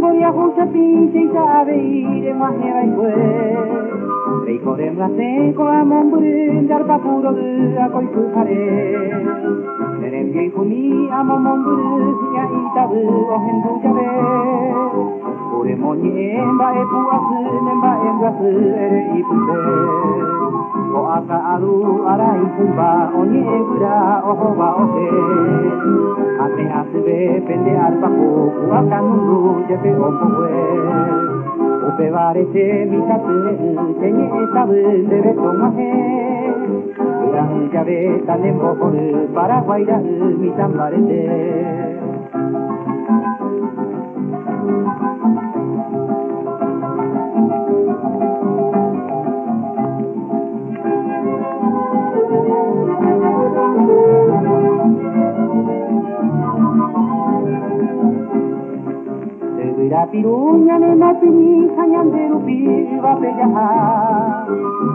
Voy a juntar pinche y sabe ir en majera y fue Rey corem la seco a momburin dar papuro de a coi su pare Nerem ye kuni a momburin ya itabu o hendu jabe Ure monye emba e puasu nemba emgasu ere ipute O aka alu ara ikumba onye egura o hoba oke Ate asbe pende alpaku akan nundu jepe opowe Upe varete mitatu tenye etabu debe tomahe Urang jabe tanem pokoru para guaira mitam varete La piruña de la pinija ñandero piba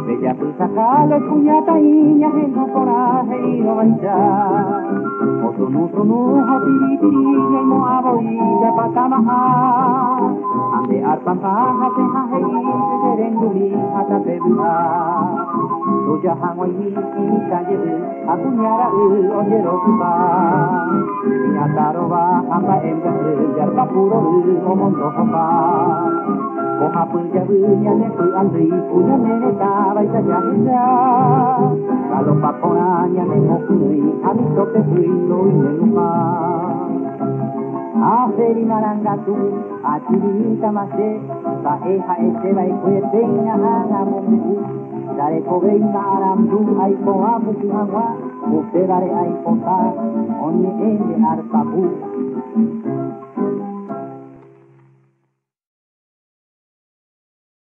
bella pulsa jalo puñata iña en no coraje y no mancha otro nujo tiritiriña y no aboilla patamaja ande arpan paja se jaje y se serenduli hasta tebuja tuya jango y calle acuñara ojero tupa Nyataroba amba emgase jarpa puro omondo hopa Koha punjabu nyane pu andri punya nene tabai sajahinda Kalau pakona nyane mokui ami sope pui noi nenuma Aferi marangatu atiri tamase Ba eha ese bai kuete hanga momu Dare kobe maramdu aipo apu kuhangwa Upe dare aipo ta Onye ende arpabu